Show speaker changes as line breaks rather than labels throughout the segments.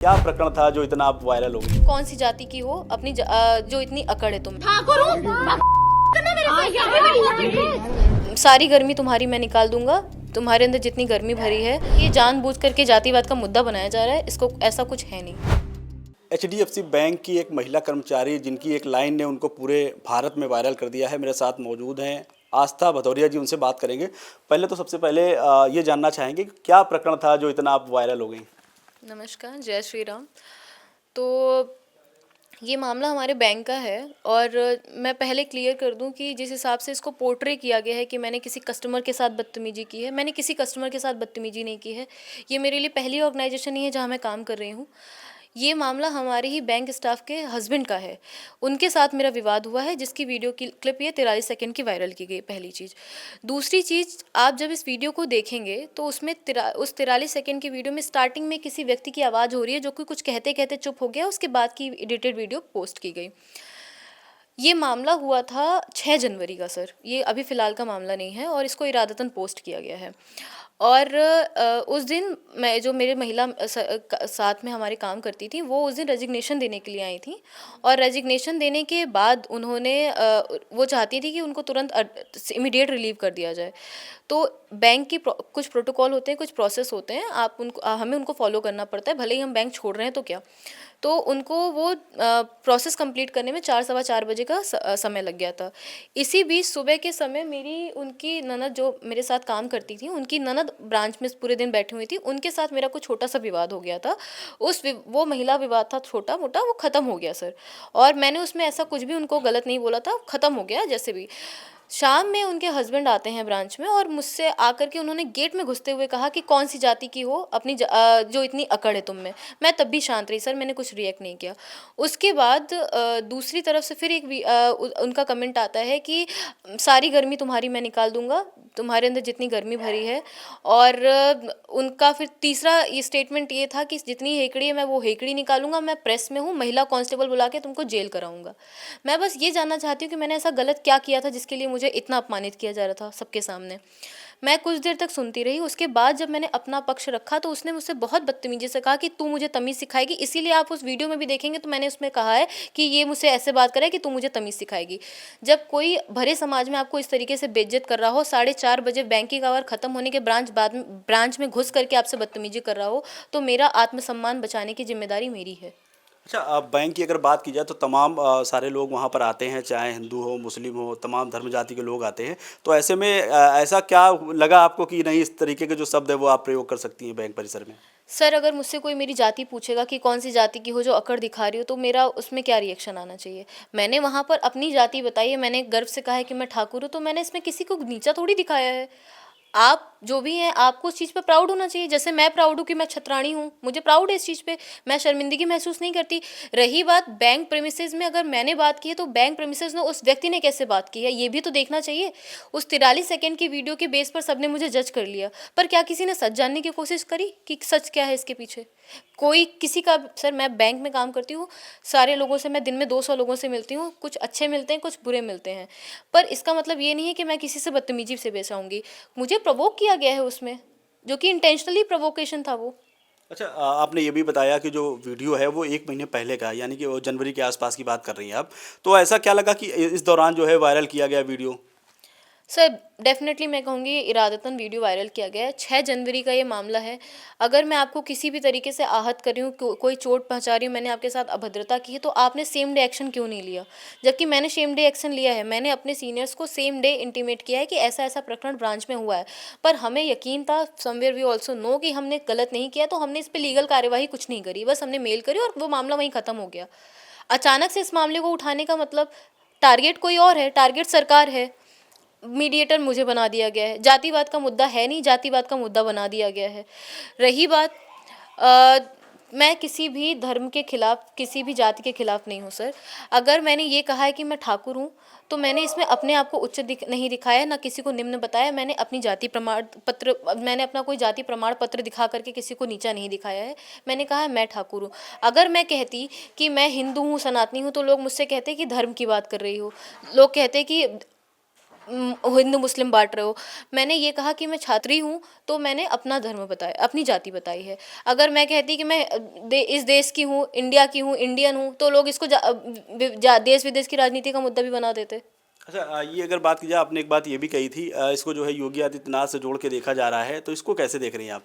क्या प्रकरण था जो इतना आप वायरल हो गई?
कौन सी जाति की हो अपनी जो इतनी अकड़ है तुम?
ठाकुर
सारी गर्मी तुम्हारी मैं निकाल दूंगा। तुम्हारे अंदर जितनी गर्मी भरी है, ये जानबूझ करके जातिवाद का मुद्दा बनाया जा रहा है। इसको ऐसा कुछ है नहीं।
HDFC बैंक की एक महिला कर्मचारी जिनकी एक लाइन ने उनको पूरे भारत में वायरल कर दिया है, मेरे साथ मौजूद हैं आस्था भदौरिया जी। उनसे बात करेंगे। पहले तो सबसे पहले ये जानना चाहेंगे कि क्या प्रकरण था जो इतना आप वायरल हो गई?
नमस्कार, जय श्री राम। तो ये मामला हमारे बैंक का है और मैं पहले क्लियर कर दूं कि जिस हिसाब से इसको पोर्ट्रे किया गया है कि मैंने किसी कस्टमर के साथ बदतमीजी की है, मैंने किसी कस्टमर के साथ बदतमीजी नहीं की है। ये मेरे लिए पहली ऑर्गेनाइजेशन नहीं है जहां मैं काम कर रही हूं। ये मामला हमारे ही बैंक स्टाफ के हस्बैंड का है। उनके साथ मेरा विवाद हुआ है, जिसकी वीडियो की क्लिप ये 43 सेकंड की वायरल की गई। पहली चीज़। दूसरी चीज़, आप जब इस वीडियो को देखेंगे तो उसमें उस 43 सेकंड की वीडियो में स्टार्टिंग में किसी व्यक्ति की आवाज़ हो रही है जो कि कुछ कहते कहते चुप हो गया। उसके बाद की एडिटेड वीडियो पोस्ट की गई। ये मामला हुआ था 6 जनवरी का सर। ये अभी फ़िलहाल का मामला नहीं है और इसको इरादतन पोस्ट किया गया है। और उस दिन मैं जो मेरे महिला साथ में हमारे काम करती थी, वो उस दिन रेजिग्नेशन देने के लिए आई थी। और रेजिग्नेशन देने के बाद उन्होंने वो चाहती थी कि उनको तुरंत इमीडिएट रिलीव कर दिया जाए। तो बैंक की कुछ प्रोटोकॉल होते हैं, कुछ प्रोसेस होते हैं, हमें उनको फॉलो करना पड़ता है, भले ही हम बैंक छोड़ रहे हैं तो क्या। तो उनको वो प्रोसेस कंप्लीट करने में 4 सवा 4 बजे का समय लग गया था। इसी बीच सुबह के समय उनकी ननद जो मेरे साथ काम करती थी, उनकी ननद ब्रांच में पूरे दिन बैठी हुई थी। उनके साथ मेरा कुछ छोटा सा विवाद हो गया था। वो महिला विवाद था, छोटा मोटा, वो ख़त्म हो गया सर। और मैंने उसमें ऐसा कुछ भी उनको गलत नहीं बोला था, ख़त्म हो गया जैसे भी। शाम में उनके हस्बैंड आते हैं ब्रांच में और मुझसे आकर के उन्होंने गेट में घुसते हुए कहा कि कौन सी जाति की हो जो इतनी अकड़ है तुम में। मैं तब भी शांत रही सर, मैंने कुछ रिएक्ट नहीं किया। उसके बाद दूसरी तरफ से फिर उनका कमेंट आता है कि सारी गर्मी तुम्हारी मैं निकाल दूंगा, तुम्हारे अंदर जितनी गर्मी भरी है। और उनका फिर तीसरा ये स्टेटमेंट ये था कि जितनी हेकड़ी है मैं वो हेकड़ी निकालूंगा, मैं प्रेस में हूँ, महिला कांस्टेबल बुला के तुमको जेल कराऊंगा। मैं बस ये जानना चाहती हूँ कि मैंने ऐसा गलत क्या किया था जिसके लिए मुझे इतना अपमानित किया जा रहा था सबके सामने। मैं कुछ देर तक सुनती रही। उसके बाद जब मैंने अपना पक्ष रखा तो उसने मुझसे बहुत बदतमीजी से कहा कि तू मुझे तमीज़ सिखाएगी। इसीलिए आप उस वीडियो में भी देखेंगे तो मैंने उसमें कहा है कि ये मुझसे ऐसे बात करे कि तू मुझे तमीज़ सिखाएगी। जब कोई भरे समाज में आपको इस तरीके से बेइज्जत कर रहा हो, 4:30 बजे बैंकिंग आवर ख़त्म होने के ब्रांच में घुस करके आपसे बदतमीजी कर रहा हो, तो मेरा आत्मसम्मान बचाने की जिम्मेदारी मेरी है।
अच्छा, बैंक की अगर बात की जाए तो तमाम सारे लोग वहाँ पर आते हैं, चाहे हिंदू हो, मुस्लिम हो, तमाम धर्म जाति के लोग आते हैं। तो ऐसे में ऐसा क्या लगा आपको कि नहीं, इस तरीके के जो शब्द है वो आप प्रयोग कर सकती हैं बैंक परिसर में?
सर, अगर मुझसे कोई मेरी जाति पूछेगा कि कौन सी जाति की हो जो अकड़ दिखा रही हो, तो मेरा उसमें क्या रिएक्शन आना चाहिए? मैंने वहाँ पर अपनी जाति बताई है, मैंने गर्व से कहा है कि मैं ठाकुर हूँ, तो मैंने इसमें किसी को नीचा थोड़ी दिखाया है। आप जो भी हैं, आपको उस चीज़ पे प्राउड होना चाहिए। जैसे मैं प्राउड हूँ कि मैं छतरानी हूँ, मुझे प्राउड है इस चीज़ पे, मैं शर्मिंदगी महसूस नहीं करती। रही बात बैंक प्रेमिसेस में, अगर मैंने बात की है तो बैंक प्रेमिसेस में उस व्यक्ति ने कैसे बात की है ये भी तो देखना चाहिए। उस 43 सेकंड की वीडियो के बेस पर सबने मुझे जज कर लिया, पर क्या किसी ने सच जानने की कोशिश करी कि सच क्या है इसके पीछे? कोई किसी का सर, मैं बैंक में काम करती हूँ, सारे लोगों से मैं दिन में 200 लोगों से मिलती हूँ, कुछ अच्छे मिलते हैं, कुछ बुरे मिलते हैं, पर इसका मतलब ये नहीं है कि मैं किसी से बदतमीजी से पेश आऊँगी। मुझे प्रोवोक किया गया है उसमें, जो कि इंटेंशनली प्रोवोकेशन था वो।
अच्छा, आपने ये भी बताया कि जो वीडियो है वो 1 महीने पहले का है, यानी कि वो जनवरी के आसपास की बात कर रही हैं आप। तो ऐसा क्या लगा कि इस दौरान जो है वायरल किया गया वीडियो?
सर, डेफ़िनेटली मैं कहूँगी इरादतन वीडियो वायरल किया गया है। 6 जनवरी का ये मामला है। अगर मैं आपको किसी भी तरीके से आहत कर रही हूँ, कोई चोट पहुँचा रही हूँ, मैंने आपके साथ अभद्रता की है, तो आपने सेम डे एक्शन क्यों नहीं लिया? जबकि मैंने सेम डे एक्शन लिया है। मैंने अपने सीनियर्स को सेम डे इंटीमेट किया है कि ऐसा-ऐसा प्रकरण ब्रांच में हुआ है। पर हमें यकीन था, समवेयर वी ऑल्सो नो, कि हमने गलत नहीं किया, तो हमने इस पे लीगल कार्यवाही कुछ नहीं करी। बस हमने मेल करी और वो मामला वहीं ख़त्म हो गया। अचानक से इस मामले को उठाने का मतलब, टारगेट कोई और है, टारगेट सरकार है। मीडिएटर मुझे बना दिया गया है। जातिवाद का मुद्दा है नहीं, जातिवाद का मुद्दा बना दिया गया है। रही बात, मैं किसी भी धर्म के खिलाफ, किसी भी जाति के खिलाफ नहीं हूँ सर। अगर मैंने ये कहा है कि मैं ठाकुर हूँ, तो मैंने इसमें अपने आप को उच्च नहीं दिखाया, ना किसी को निम्न बताया। मैंने अपना कोई जाति प्रमाण पत्र दिखा करके किसी को नीचा नहीं दिखाया है। मैंने कहा है मैं ठाकुर हूँ। अगर मैं कहती कि मैं हिंदू हूँ, सनातनी हूँ, तो लोग मुझसे कहते कि धर्म की बात कर रही हो। लोग कहते कि हिंदू मुस्लिम बांट रहे हो। मैंने ये कहा कि मैं छात्री हूँ, तो मैंने अपना धर्म बताया, अपनी जाति बताई है। अगर मैं कहती कि मैं इस देश की हूँ, इंडिया की हूँ, इंडियन हूँ, तो लोग इसको देश विदेश की राजनीति का मुद्दा भी बना देते।
अच्छा, ये अगर बात की जाए, आपने एक बात ये भी कही थी, इसको जो है योगी आदित्यनाथ से जोड़ के देखा जा रहा है, तो इसको कैसे देख रही हैं आप?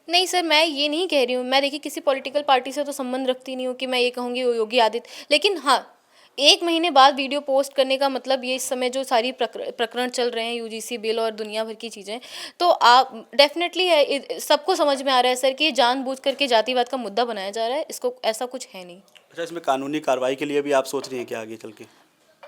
नहीं सर, मैं ये नहीं कह रही हूँ। मैं देखिए किसी पॉलिटिकल पार्टी से तो संबंध रखती नहीं हूँ कि मैं ये कहूँगी वो योगी आदित्य, लेकिन हाँ, 1 महीने बाद वीडियो पोस्ट करने का मतलब ये, इस समय जो सारी प्रकरण चल रहे हैं, यूजीसी बिल और दुनिया भर की चीज़ें, तो आप डेफ़िनेटली है, सबको समझ में आ रहा है सर कि ये जानबूझ करके जातिवाद का मुद्दा बनाया जा रहा है, इसको ऐसा कुछ है नहीं।
अच्छा, इसमें कानूनी कार्रवाई के लिए भी आप सोच रही हैं क्या आगे चल के?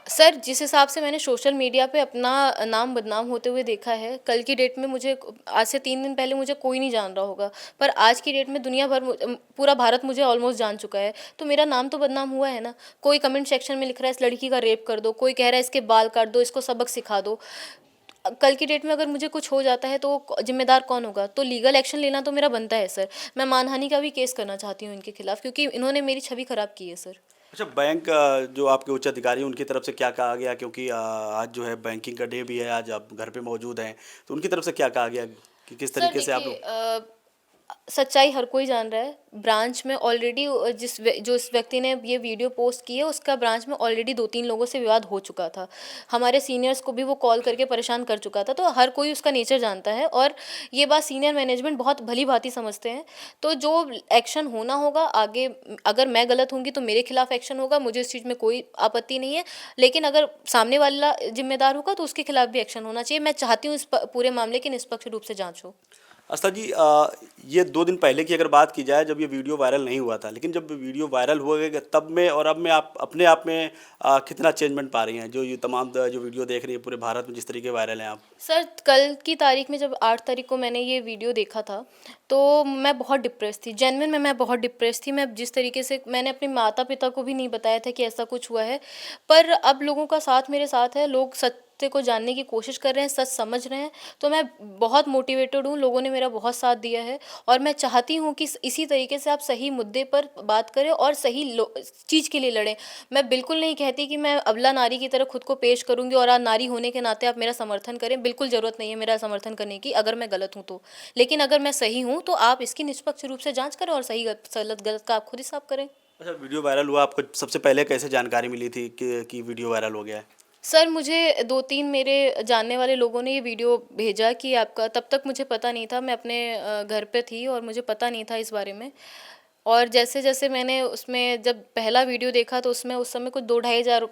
सर, जिस हिसाब से मैंने सोशल मीडिया पे अपना नाम बदनाम होते हुए देखा है, कल की डेट में मुझे, आज से 3 दिन पहले मुझे कोई नहीं जान रहा होगा, पर आज की डेट में दुनिया भर पूरा भारत मुझे ऑलमोस्ट जान चुका है, तो मेरा नाम तो बदनाम हुआ है ना। कोई कमेंट सेक्शन में लिख रहा है इस लड़की का रेप कर दो, कोई कह रहा है इसके बाल काट दो, इसको सबक सिखा दो। कल की डेट में अगर मुझे कुछ हो जाता है तो जिम्मेदार कौन होगा? तो लीगल एक्शन लेना तो मेरा बनता है सर। मैं मानहानि का भी केस करना चाहती हूँ इनके खिलाफ़, क्योंकि इन्होंने मेरी छवि खराब की है सर।
अच्छा, बैंक जो आपके उच्च अधिकारी हैं उनकी तरफ से क्या कहा गया? क्योंकि आज जो है बैंकिंग का डे भी है, आज आप घर पे मौजूद हैं, तो उनकी तरफ से क्या कहा गया कि किस
सर
तरीके से आप
देखिए,
लोग?
सच्चाई हर कोई जान रहा है। ब्रांच में ऑलरेडी जो इस व्यक्ति ने ये वीडियो पोस्ट की है, उसका ब्रांच में ऑलरेडी 2-3 लोगों से विवाद हो चुका था। हमारे सीनियर्स को भी वो कॉल करके परेशान कर चुका था, तो हर कोई उसका नेचर जानता है और ये बात सीनियर मैनेजमेंट बहुत भली-भाँति समझते हैं। तो जो एक्शन होना होगा आगे, अगर मैं गलत होंगी तो मेरे खिलाफ एक्शन होगा, मुझे इस चीज़ में कोई आपत्ति नहीं है। लेकिन अगर सामने वाला ज़िम्मेदार होगा तो उसके खिलाफ भी एक्शन होना चाहिए। मैं चाहती हूँ इस पूरे मामले की निष्पक्ष रूप से जाँच हो।
आस्था जी, ये 2 दिन पहले की अगर बात की जाए, जब ये वीडियो वायरल नहीं हुआ था, लेकिन जब वीडियो वायरल हुआ गया तब में और अब में आप अपने आप में कितना चेंजमेंट पा रही हैं? जो ये तमाम जो वीडियो देख रही हैं पूरे भारत में जिस तरीके वायरल हैं आप?
सर, कल की तारीख में जब 8 तारीख को मैंने ये वीडियो देखा था, तो मैं बहुत डिप्रेस थी। जेन्युइन में मैं बहुत डिप्रेस थी। मैं जिस तरीके से, मैंने अपने माता-पिता को भी नहीं बताया था कि ऐसा कुछ हुआ है। पर अब लोगों का साथ मेरे साथ है, लोग सत्य को जानने की कोशिश कर रहे हैं, सच समझ रहे हैं, तो मैं बहुत मोटिवेटेड हूँ, लोगों ने मेरा बहुत साथ दिया है और मैं चाहती हूँ कि इसी तरीके से आप सही मुद्दे पर बात करें और सही चीज़ के लिए लड़ें। मैं बिल्कुल नहीं कहती कि मैं अबला नारी की तरह खुद को पेश करूँगी और नारी होने के नाते आप मेरा समर्थन करें, बिल्कुल ज़रूरत नहीं है मेरा समर्थन करने की, अगर मैं गलत हूँ तो। लेकिन अगर मैं सही हूँ तो आप इसकी निष्पक्ष रूप से जाँच करें और सही गलत गलत का आप खुद हिसाब करें।
अच्छा, वीडियो वायरल हुआ, आपको सबसे पहले कैसे जानकारी मिली थी कि वीडियो वायरल हो गया है?
सर, मुझे 2-3 मेरे जानने वाले लोगों ने ये वीडियो भेजा कि आपका, तब तक मुझे पता नहीं था, मैं अपने घर पे थी और मुझे पता नहीं था इस बारे में। और जैसे-जैसे मैंने उसमें जब पहला वीडियो देखा तो उसमें उस समय कुछ 2 ढाई हज़ार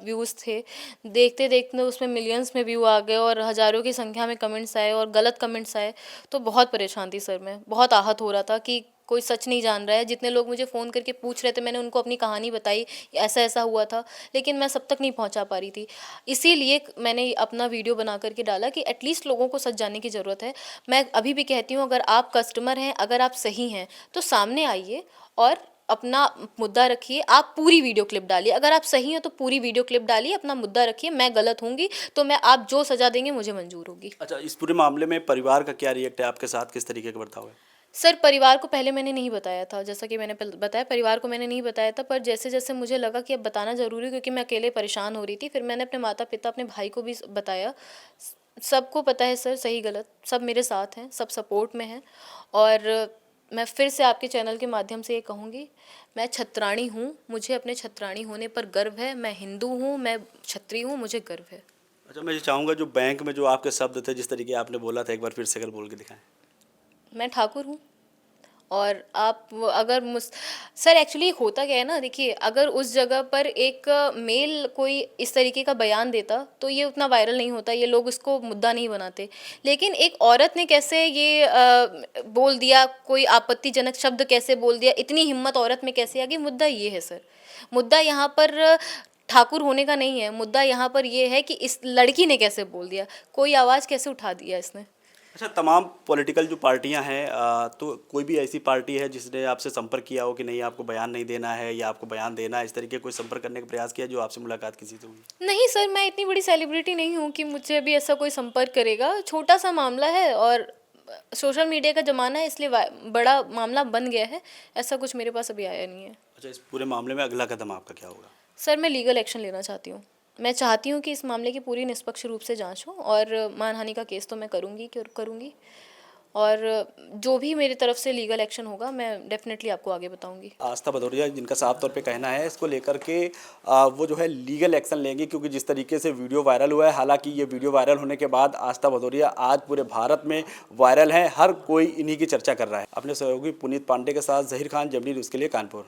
व्यूज़ थे। देखते-देखते उसमें मिलियंस में व्यू आ गए और हज़ारों की संख्या में कमेंट्स आए और गलत कमेंट्स आए, तो बहुत परेशान थी सर मैं। बहुत आहत हो रहा था कि कोई सच नहीं जान रहा है। जितने लोग मुझे फ़ोन करके पूछ रहे थे, मैंने उनको अपनी कहानी बताई, ऐसा-ऐसा हुआ था, लेकिन मैं सब तक नहीं पहुँचा पा रही थी। इसीलिए मैंने अपना वीडियो बना कर के डाला कि एटलीस्ट लोगों को सच जानने की ज़रूरत है। मैं अभी भी कहती हूँ, अगर आप कस्टमर हैं, अगर आप सही हैं, तो सामने आइए और अपना मुद्दा रखिए। आप पूरी वीडियो क्लिप डालिए, अगर आप सही हैं तो पूरी वीडियो क्लिप डालिए, अपना मुद्दा रखिए। मैं गलत होंगी तो मैं, आप जो सज़ा देंगे मुझे मंज़ूर होगी।
अच्छा, इस पूरे मामले में परिवार का क्या रिएक्ट है आपके साथ? किस तरीके का बर्ताव है?
सर, परिवार को पहले मैंने नहीं बताया था, जैसा कि मैंने बताया, परिवार को मैंने नहीं बताया था, पर जैसे-जैसे मुझे लगा कि अब बताना ज़रूरी है, क्योंकि मैं अकेले परेशान हो रही थी, फिर मैंने अपने माता-पिता, अपने भाई को भी बताया। सबको पता है सर, सही-गलत, सब मेरे साथ हैं, सब सपोर्ट में हैं और मैं फिर से आपके चैनल के माध्यम से ये कहूँगी, मैं छतरानी हूँ, मुझे अपने छतरानी होने पर गर्व है, मैं हिंदू हूँ, मैं क्षत्रिय हूँ, मुझे गर्व है।
अच्छा, मैं ये चाहूँगा जो बैंक में जो आपके शब्द थे, जिस तरीके आपने बोला था, एक बार फिर से अगर बोल के दिखाएँ।
मैं ठाकुर हूँ। और आप अगर सर, एक्चुअली होता क्या है ना, देखिए, अगर उस जगह पर एक मेल कोई इस तरीके का बयान देता तो ये उतना वायरल नहीं होता, ये लोग इसको मुद्दा नहीं बनाते। लेकिन एक औरत ने कैसे ये बोल दिया, कोई आपत्तिजनक शब्द कैसे बोल दिया, इतनी हिम्मत औरत में कैसे आ गई, मुद्दा ये है सर। मुद्दा यहाँ पर ठाकुर होने का नहीं है, मुद्दा यहाँ पर ये है कि इस लड़की ने कैसे बोल दिया, कोई आवाज़ कैसे उठा दिया इसने।
अच्छा, तमाम पॉलिटिकल जो पार्टियां हैं, तो कोई भी ऐसी पार्टी है जिसने आपसे संपर्क किया हो कि नहीं आपको बयान नहीं देना है या आपको बयान देना है, इस तरीके कोई संपर्क करने का प्रयास किया जो आपसे मुलाकात किसी से हुई?
नहीं सर, मैं इतनी बड़ी सेलिब्रिटी नहीं हूँ कि मुझे अभी ऐसा कोई संपर्क करेगा। छोटा सा मामला है और सोशल मीडिया का ज़माना है, इसलिए बड़ा मामला बन गया है। ऐसा कुछ मेरे पास अभी आया नहीं है।
अच्छा, इस पूरे मामले में अगला कदम आपका क्या होगा?
सर, मैं लीगल एक्शन लेना चाहती हूँ। मैं चाहती हूँ कि इस मामले की पूरी निष्पक्ष रूप से जांच हो, और मानहानि का केस तो मैं करूँगी, और जो भी मेरी तरफ से लीगल एक्शन होगा मैं डेफिनेटली आपको आगे बताऊंगी।
आस्था भदौरिया जिनका साफ तौर पे कहना है इसको लेकर के वो जो है लीगल एक्शन लेंगे, क्योंकि जिस तरीके से वीडियो वायरल हुआ है, हालांकि ये वीडियो वायरल होने के बाद आस्था भदौरिया आज पूरे भारत में वायरल है, हर कोई इन्हीं की चर्चा कर रहा है। अपने सहयोगी पुनीत पांडे के साथ जहीर खान, जबरी न्यूज़ के लिए कानपुर।